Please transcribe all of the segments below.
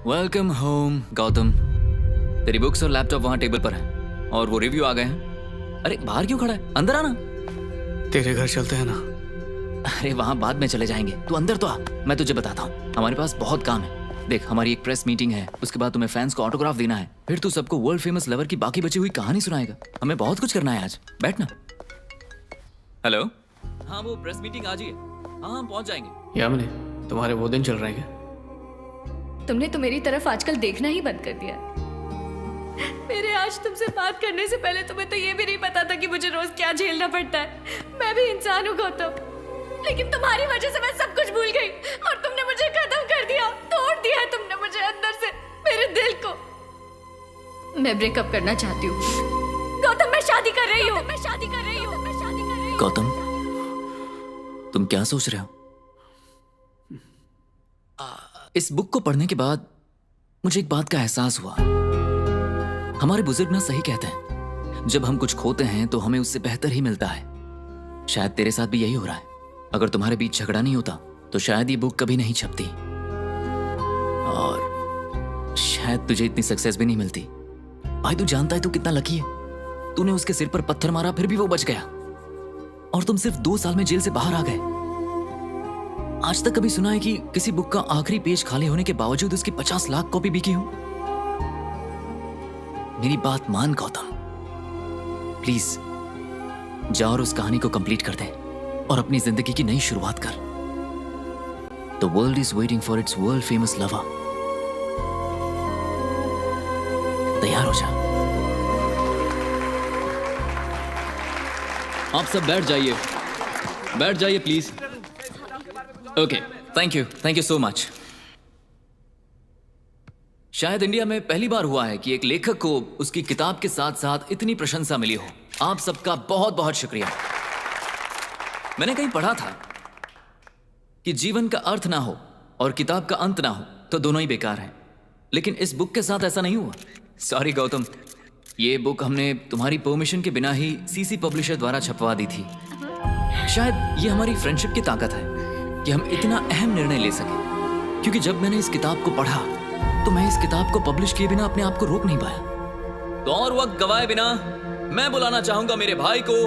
Welcome home Gautam. तेरी books और laptop वहां टेबल पर है और वो रिव्यू आ गए हैं। अरे बाहर क्यों खड़ा है, अंदर आना। तेरे घर चलते हैं ना। अरे वहां बाद में चले जाएंगे, तू अंदर तो आ, मैं तुझे बताता हूँ। हमारे पास बहुत काम है। देख, हमारी एक प्रेस मीटिंग है, उसके बाद तुम्हें फैंस को ऑटोग्राफ देना है, फिर तू सबको वर्ल्ड फेमस लवर की बाकी बची हुई कहानी सुनाएगा। हमें बहुत कुछ करना है आज। बैठना। हेलो, हाँ वो प्रेस मीटिंग आज ही है। हाँ हम पहुंच जाएंगे। यामिनी, तुम्हारे वो दिन चल रहे हैं क्या? तुमने तो मेरी तरफ आजकल देखना ही बंद कर दिया। मेरे आज तुमसे बात करने से पहले तुम्हें तो ये भी नहीं पता था कि मुझे रोज क्या झेलना पड़ता है। मैं भी इंसान हूँ गौतम, लेकिन तुम्हारी वजह से मैं सब कुछ भूल गई और तुमने मुझे खत्म कर दिया, तोड़ दिया है तुमने मुझे अंदर से, मेरे दिल को। मैं ब्रेकअप करना चाहती हूँ गौतम, मैं शादी कर रही हूँ, मैं शादी कर रही हूँ, मैं शादी कर रही हूँ। गौतम, तुम क्या सोच रहे हो? इस बुक को पढ़ने के बाद मुझे एक बात का एहसास हुआ। हमारे बुजुर्ग ना सही कहते हैं, जब हम कुछ खोते हैं तो हमें उससे बेहतर ही मिलता है। शायद तेरे साथ भी यही हो रहा है। अगर तुम्हारे बीच झगड़ा नहीं होता तो शायद ये बुक कभी नहीं छपती और शायद तुझे इतनी सक्सेस भी नहीं मिलती। भाई तू जानता है तू कितना लकी है। तूने उसके सिर पर पत्थर मारा फिर भी वो बच गया और तुम सिर्फ 2 साल में जेल से बाहर आ गए। आज तक कभी सुना है कि किसी बुक का आखिरी पेज खाली होने के बावजूद उसकी 50 लाख कॉपी बिकी हो? मेरी बात मान गौतम, प्लीज जा और उस कहानी को कंप्लीट कर दे और अपनी जिंदगी की नई शुरुआत कर। The world is waiting for its world famous lover. तैयार हो जा। आप सब बैठ जाइए please. Okay, thank you so much. शायद इंडिया में पहली बार हुआ है कि एक लेखक को उसकी किताब के साथ साथ इतनी प्रशंसा मिली हो। आप सबका बहुत बहुत शुक्रिया। मैंने कहीं पढ़ा था कि जीवन का अर्थ ना हो और किताब का अंत ना हो तो दोनों ही बेकार हैं, लेकिन इस बुक के साथ ऐसा नहीं हुआ। सॉरी गौतम, ये बुक हमने तुम्हारी परमिशन के बिना ही सीसी पब्लिशर द्वारा छपवा दी थी। शायद ये हमारी फ्रेंडशिप की ताकत है कि हम इतना अहम निर्णय ले सके, क्योंकि जब मैंने इस किताब को पढ़ा तो मैं इस किताब को पब्लिश किए बिना अपने आप को रोक नहीं पाया। तो और वक्त गवाए बिना मैं बुलाना चाहूंगा मेरे भाई को,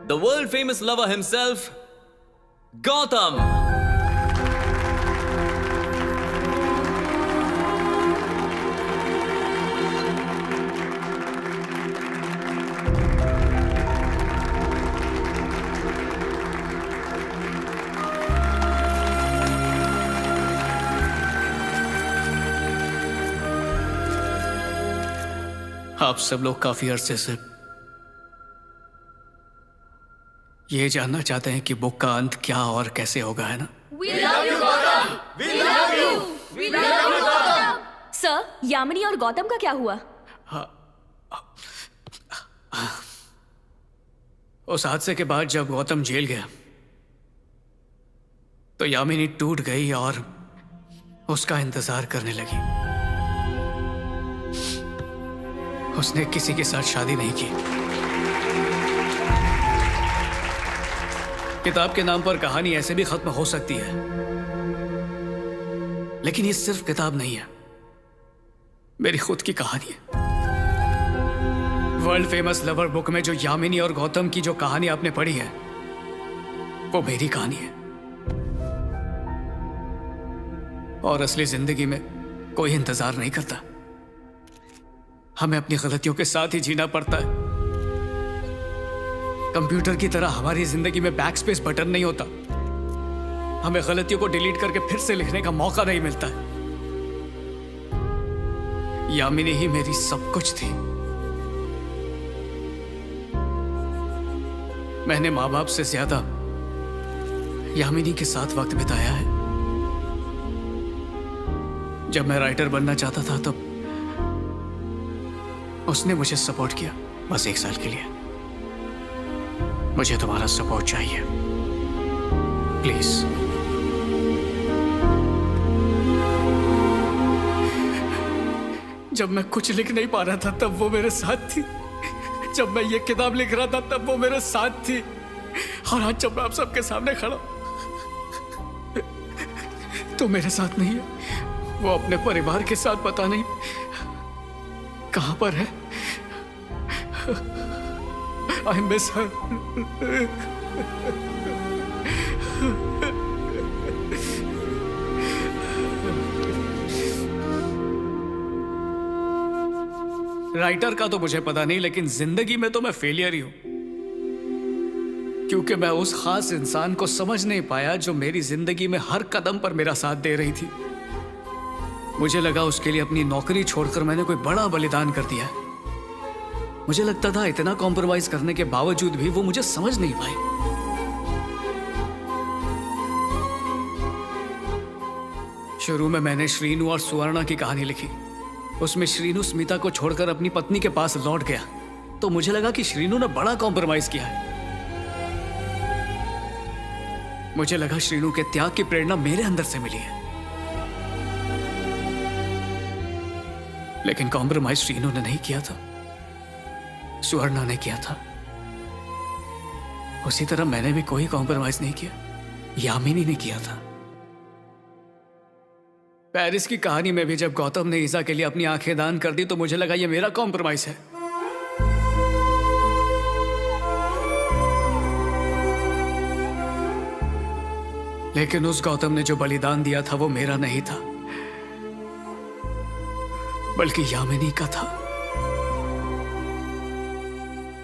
the world famous lover himself, Gautam. आप सब लोग काफी अरसे से ये जानना चाहते हैं कि बुक का अंत क्या और कैसे होगा, है ना? सर, यामिनी और गौतम का क्या हुआ? उस हादसे के बाद जब गौतम जेल गया तो यामिनी टूट गई और उसका इंतजार करने लगी। उसने किसी के साथ शादी नहीं की। किताब के नाम पर कहानी ऐसे भी खत्म हो सकती है, लेकिन ये सिर्फ किताब नहीं है, मेरी खुद की कहानी है। वर्ल्ड फेमस लवर बुक में जो यामिनी और गौतम की जो कहानी आपने पढ़ी है वो मेरी कहानी है। और असली जिंदगी में कोई इंतजार नहीं करता, हमें अपनी गलतियों के साथ ही जीना पड़ता है। कंप्यूटर की तरह हमारी जिंदगी में बैकस्पेस बटन नहीं होता, हमें गलतियों को डिलीट करके फिर से लिखने का मौका नहीं मिलता है। यामिनी ही मेरी सब कुछ थी। मैंने माँ बाप से ज्यादा यामिनी के साथ वक्त बिताया है। जब मैं राइटर बनना चाहता था तब उसने मुझे सपोर्ट किया, बस 1 साल के लिए। मुझे तुम्हारा सपोर्ट चाहिए, प्लीज। जब मैं कुछ लिख नहीं पा रहा था तब वो मेरे साथ थी। जब मैं ये किताब लिख रहा था तब वो मेरे साथ थी। और आज जब मैं आप सबके सामने खड़ा तो मेरे साथ नहीं है। वो अपने परिवार के साथ पता नहीं कहां पर है। I miss her. राइटर का तो मुझे पता नहीं, लेकिन जिंदगी में तो मैं फेलियर ही हूं, क्योंकि मैं उस खास इंसान को समझ नहीं पाया जो मेरी जिंदगी में हर कदम पर मेरा साथ दे रही थी। मुझे लगा उसके लिए अपनी नौकरी छोड़कर मैंने कोई बड़ा बलिदान कर दिया। मुझे लगता था इतना कॉम्प्रोमाइज करने के बावजूद भी वो मुझे समझ नहीं पाई। शुरू में मैंने श्रीनु और सुवर्णा की कहानी लिखी। उसमें श्रीनु स्मिता को छोड़कर अपनी पत्नी के पास लौट गया, तो मुझे लगा कि श्रीनु ने बड़ा कॉम्प्रोमाइज किया है। मुझे लगा श्रीनु के त्याग की प्रेरणा मेरे अंदर से मिली है, लेकिन कॉम्प्रोमाइज श्रीनु ने नहीं किया था, सुवर्णा ने किया था। उसी तरह मैंने भी कोई कॉम्प्रोमाइज नहीं किया, यामिनी ने किया था। पेरिस की कहानी में भी जब गौतम ने ईसा के लिए अपनी आंखें दान कर दी तो मुझे लगा ये मेरा कॉम्प्रोमाइज है। लेकिन उस गौतम ने जो बलिदान दिया था वो मेरा नहीं था, बल्कि यामिनी का था।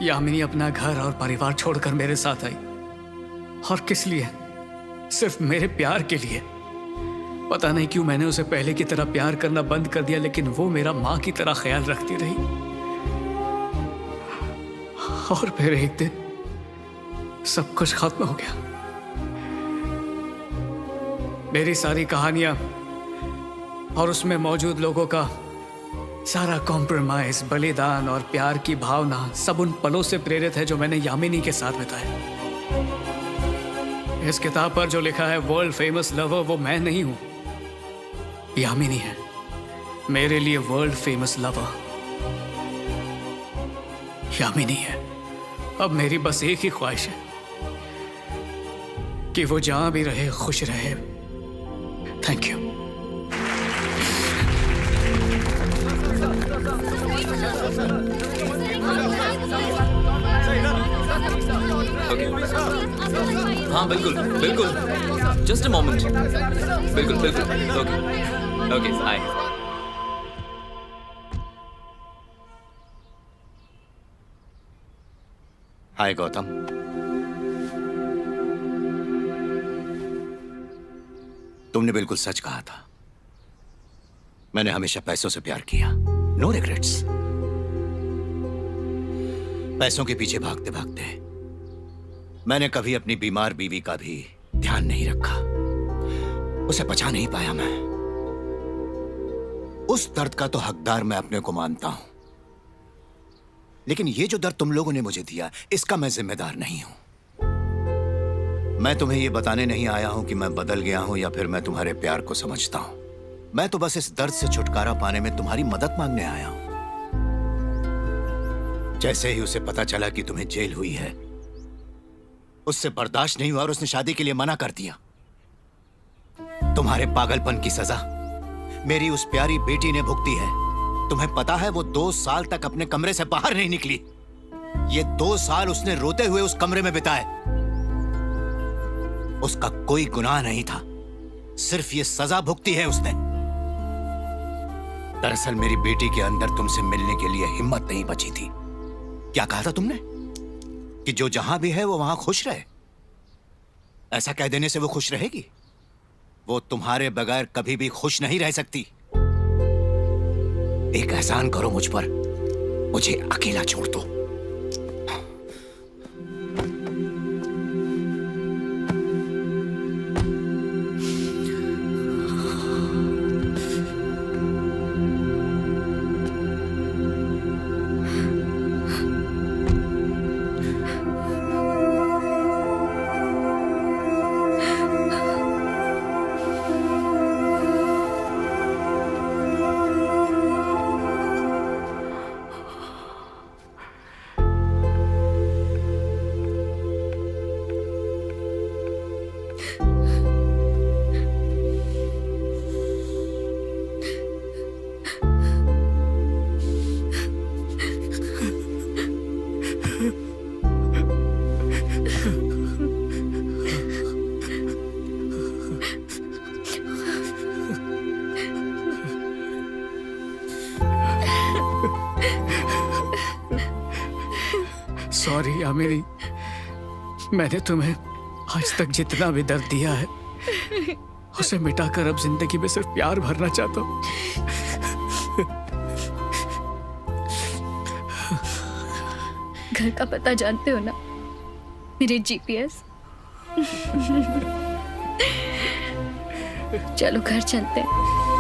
यामिनी अपना घर और परिवार छोड़कर मेरे साथ आई, और किस लिए? सिर्फ मेरे प्यार के लिए। पता नहीं क्यों मैंने उसे पहले की तरह प्यार करना बंद कर दिया, लेकिन वो मेरा मां की तरह ख्याल रखती रही। और फिर एक दिन सब कुछ खत्म हो गया। मेरी सारी कहानियां और उसमें मौजूद लोगों का सारा कॉम्प्रोमाइज, बलिदान और प्यार की भावना सब उन पलों से प्रेरित है जो मैंने यामिनी के साथ बिताए। इस किताब पर जो लिखा है वर्ल्ड फेमस लवर, वो मैं नहीं हूं, यामिनी है मेरे लिए वर्ल्ड फेमस लवर। यामिनी है। अब मेरी बस एक ही ख्वाहिश है कि वो जहां भी रहे खुश रहे। Thank you. हाँ बिल्कुल बिल्कुल, जस्ट अ मोमेंट। बिल्कुल बिल्कुल, ओके ओके, हाय। हाय गौतम। तुमने बिल्कुल सच कहा था। मैंने हमेशा पैसों से प्यार किया, नो रिग्रेट्स। पैसों के पीछे भागते भागते मैंने कभी अपनी बीमार बीवी का भी ध्यान नहीं रखा, उसे बचा नहीं पाया मैं। उस दर्द का तो हकदार मैं अपने को मानता हूं, लेकिन ये जो दर्द तुम लोगों ने मुझे दिया, इसका मैं जिम्मेदार नहीं हूं। मैं तुम्हें यह बताने नहीं आया हूं कि मैं बदल गया हूं या फिर मैं तुम्हारे प्यार को समझता हूं। मैं तो बस इस दर्द से छुटकारा पाने में तुम्हारी मदद मांगने आया हूं। जैसे ही उसे पता चला कि तुम्हें जेल हुई है, उससे बर्दाश्त नहीं हुआ और उसने शादी के लिए मना कर दिया। तुम्हारे पागलपन की सजा मेरी उस प्यारी बेटी ने भुगती है। तुम्हें पता है वो 2 साल तक अपने कमरे से बाहर नहीं निकली। ये 2 साल उसने रोते हुए उस कमरे में बिताए। उसका कोई गुनाह नहीं था, सिर्फ ये सजा भुगती है उसने। दरअसल मेरी बेटी के अंदर तुमसे मिलने के लिए हिम्मत नहीं बची थी। क्या कहा था तुमने? कि जो जहां भी है वो वहां खुश रहे। ऐसा कह देने से वो खुश रहेगी? वो तुम्हारे बगैर कभी भी खुश नहीं रह सकती। एक एहसान करो मुझ पर, मुझे अकेला छोड़ दो। सॉरी यामिनी, मैंने तुम्हें आज तक जितना भी दर्द दिया है उसे मिटाकर अब जिंदगी में सिर्फ प्यार भरना चाहता हूँ। घर का पता जानते हो ना, मेरे जीपीएस। चलो घर चलते हैं।